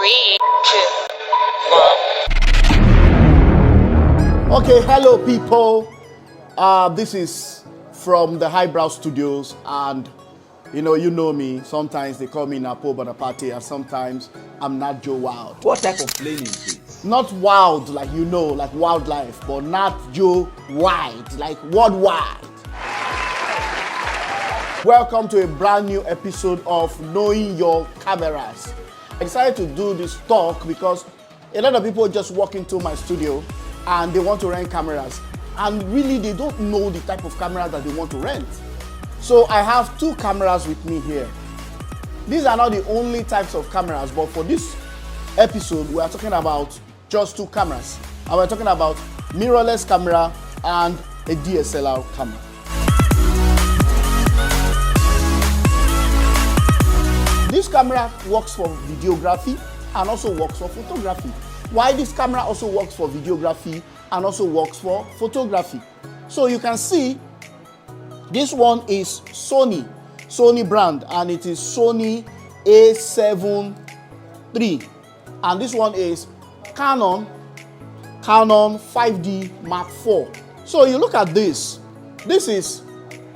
3, 2, 1. Okay, hello people. This is from the Highbrow Studios, and you know me. Sometimes they call me Napo Bonaparte, and sometimes I'm not Joe Wild. What type of plane is this? Not wild like like wildlife, but not Joe Wild, like worldwide. Welcome to a brand new episode of Knowing Your Cameras. I decided to do this talk because a lot of people just walk into my studio and they want to rent cameras, and really they don't know the type of camera that they want to rent. So I have two cameras with me here. These are not the only types of cameras, but for this episode we are talking about just two cameras, and we're talking about mirrorless camera and a DSLR camera. This camera works for videography and also works for photography. Why this camera also works for videography and also works for photography. So you can see this one is Sony brand, and it is Sony A7 III, and this one is Canon 5D Mark IV. So you look at this is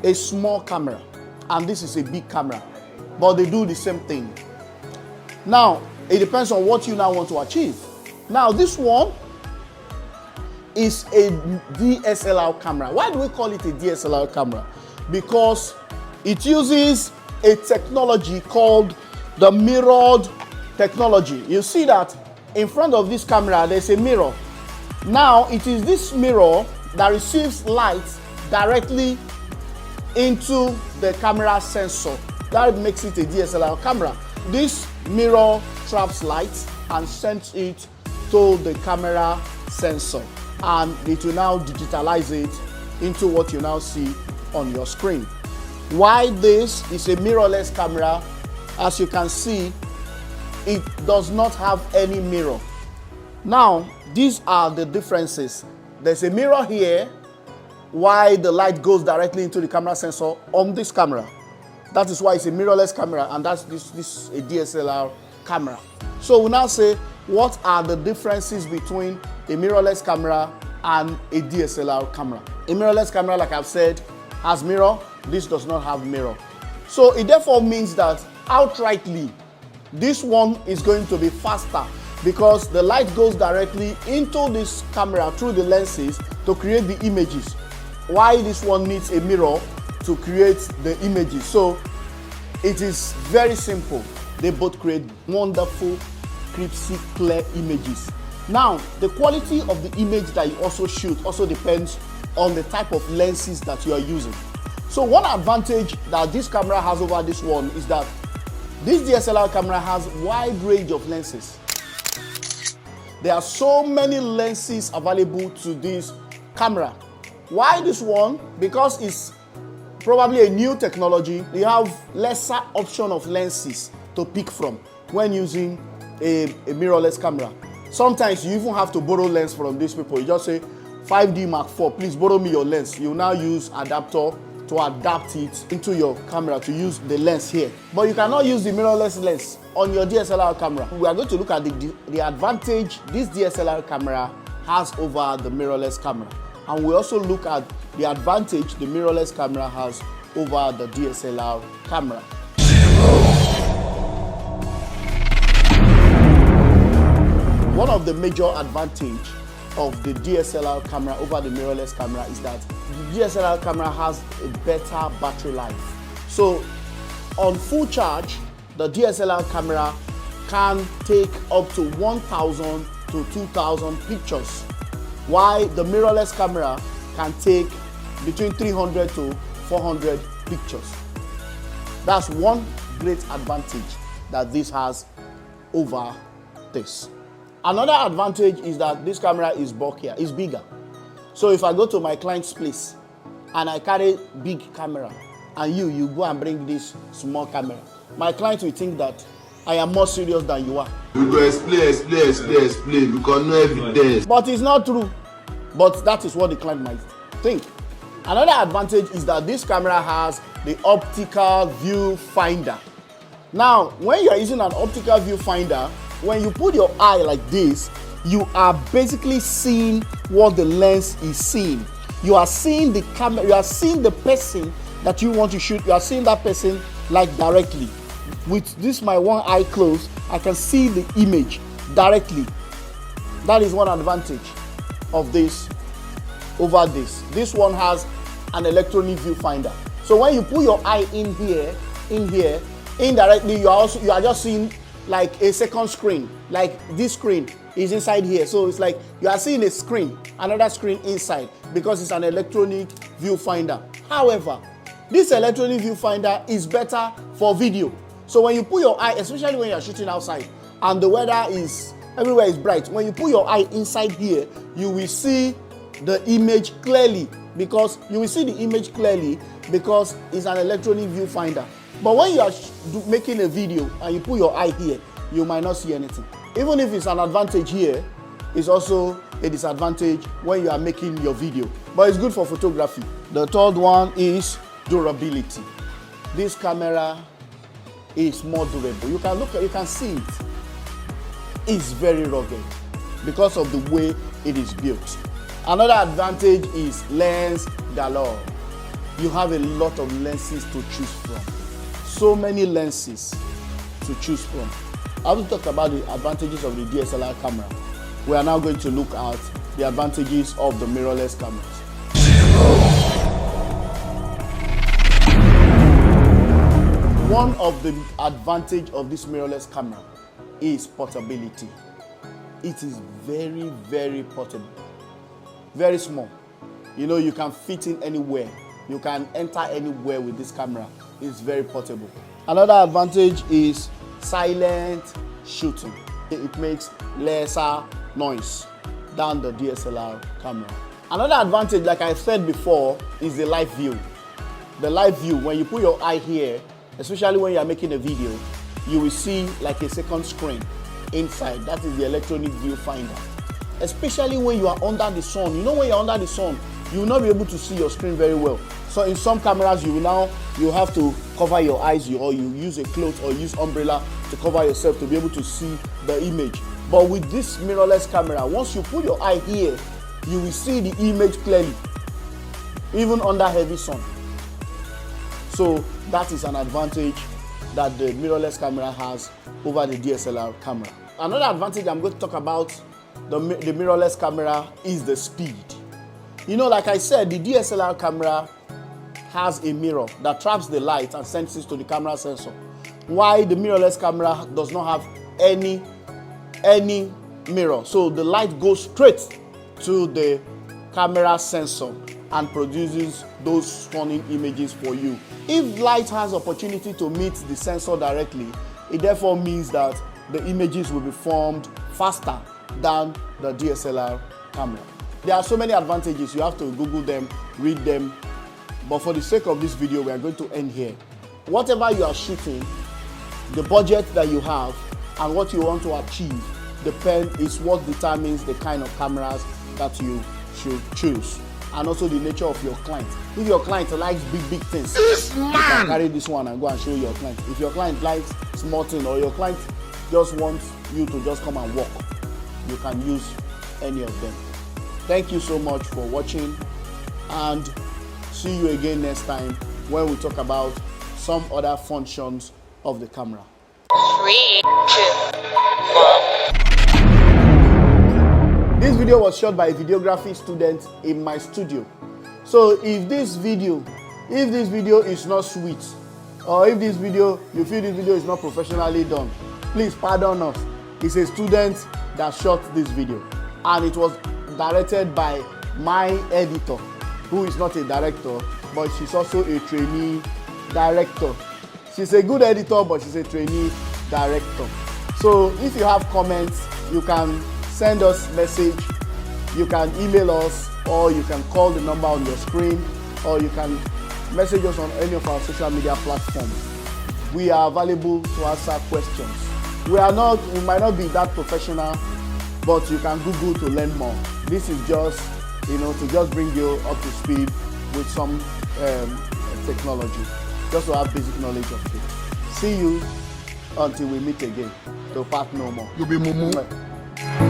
a small camera and this is a big camera, but they do the same thing. Now it depends on what you now want to achieve. Now this one is a DSLR camera. Why do we call it a DSLR camera? Because it uses a technology called the mirrored technology. You see that in front of this camera there's a mirror. Now it is this mirror that receives light directly into the camera sensor. That makes it a DSLR camera. This mirror traps light and sends it to the camera sensor, and it will now digitalize it into what you now see on your screen. Why this is a mirrorless camera? As you can see, it does not have any mirror. Now these are the differences. There's a mirror here, while the light goes directly into the camera sensor on this camera. That is why it's a mirrorless camera, and that's this a DSLR camera. So we now say, what are the differences between a mirrorless camera and a DSLR camera? A mirrorless camera, like I've said, has mirror. This does not have mirror. So it therefore means that outrightly, this one is going to be faster because the light goes directly into this camera through the lenses to create the images. Why this one needs a mirror to create the images? So it is very simple. They both create wonderful, crisp, clear images. Now, the quality of the image that you also shoot also depends on the type of lenses that you are using. So one advantage that this camera has over this one is that this DSLR camera has a wide range of lenses. There are so many lenses available to this camera. Why this one? Because it's probably a new technology. You have lesser option of lenses to pick from when using a mirrorless camera. Sometimes you even have to borrow lens from these people. You just say 5D Mark IV, please borrow me your lens. You now use adapter to adapt it into your camera to use the lens here. But you cannot use the mirrorless lens on your DSLR camera. We are going to look at the advantage this DSLR camera has over the mirrorless camera. And we also look at the advantage the mirrorless camera has over the DSLR camera. One of the major advantages of the DSLR camera over the mirrorless camera is that the DSLR camera has a better battery life. So on full charge, the DSLR camera can take up to 1,000 to 2,000 pictures, while the mirrorless camera can take between 300 to 400 pictures. That's one great advantage that this has over this. Another advantage is that this camera is bulkier, is bigger. So if I go to my client's place and I carry big camera and you go and bring this small camera, my client will think that I am more serious than you are. You go explain because no evidence. But it's not true. But that is what the client might think. Another advantage is that this camera has the optical viewfinder. Now, when you are using an optical viewfinder, when you put your eye like this, you are basically seeing what the lens is seeing. You are seeing the camera, you are seeing the person that you want to shoot, you are seeing that person like directly. With this my one eye closed, I can see the image directly. That is one advantage of this over this. This one has an electronic viewfinder. So when you put your eye in here, indirectly you are just seeing like a second screen. Like this screen is inside here. So it's like you are seeing a screen, another screen inside, because it's an electronic viewfinder. However, this electronic viewfinder is better for video. So when you put your eye, especially when you're shooting outside and the weather is, everywhere is bright, when you put your eye inside here, you will see the image clearly, because it's an electronic viewfinder. But when you are making a video and you put your eye here, you might not see anything. Even if it's an advantage here, it's also a disadvantage when you are making your video. But it's good for photography. The third one is durability. This camera is more durable. You can see it. It's very rugged because of the way it is built. Another advantage is lens galore. You have a lot of lenses to choose from. So many lenses to choose from. I will talk about the advantages of the DSLR camera. We are now going to look at the advantages of the mirrorless cameras. One of the advantages of this mirrorless camera is portability. It is very, very portable. Very small. You know, you can fit in anywhere. You can enter anywhere with this camera. It's very portable. Another advantage is silent shooting. It makes lesser noise than the DSLR camera. Another advantage, like I said before, is the live view. The live view, when you put your eye here, especially when you are making a video, you will see like a second screen inside. That is the electronic viewfinder. Especially when you are under the sun. You know, when you're under the sun, you will not be able to see your screen very well. So in some cameras, you have to cover your eyes, or you use a cloth or use umbrella to cover yourself to be able to see the image. But with this mirrorless camera, once you put your eye here, you will see the image clearly, even under heavy sun. So that is an advantage that the mirrorless camera has over the DSLR camera. Another advantage I'm going to talk about the mirrorless camera is the speed. You know, like I said, the DSLR camera has a mirror that traps the light and sends it to the camera sensor. Why the mirrorless camera does not have any mirror. So the light goes straight to the camera sensor and produces those stunning images for you. If light has opportunity to meet the sensor directly, it therefore means that the images will be formed faster than the DSLR camera. There are so many advantages. You have to Google them, read them. But for the sake of this video, we are going to end here. Whatever you are shooting, the budget that you have and what you want to achieve is what determines the kind of cameras that you should choose, and also the nature of your client. If your client likes big things, you can carry this one and go and show your client. If your client likes small things, or your client just wants you to just come and walk, you can use any of them. Thank you so much for watching, and see you again next time when we talk about some other functions of the camera. 3, 2, 1. This video was shot by a videography student in my studio. So if this video is not sweet, or if you feel this video is not professionally done, please pardon us. It's a student that shot this video, and it was directed by my editor, who is not a director, but she's also a trainee director. She's a good editor, but she's a trainee director. So if you have comments, you can send us a message, you can email us, or you can call the number on your screen, or you can message us on any of our social media platforms. We are available to answer questions. We might not be that professional, but you can Google to learn more. This is just, to just bring you up to speed with some technology, just to have basic knowledge of it. See you until we meet again. to part no more. You be mumu.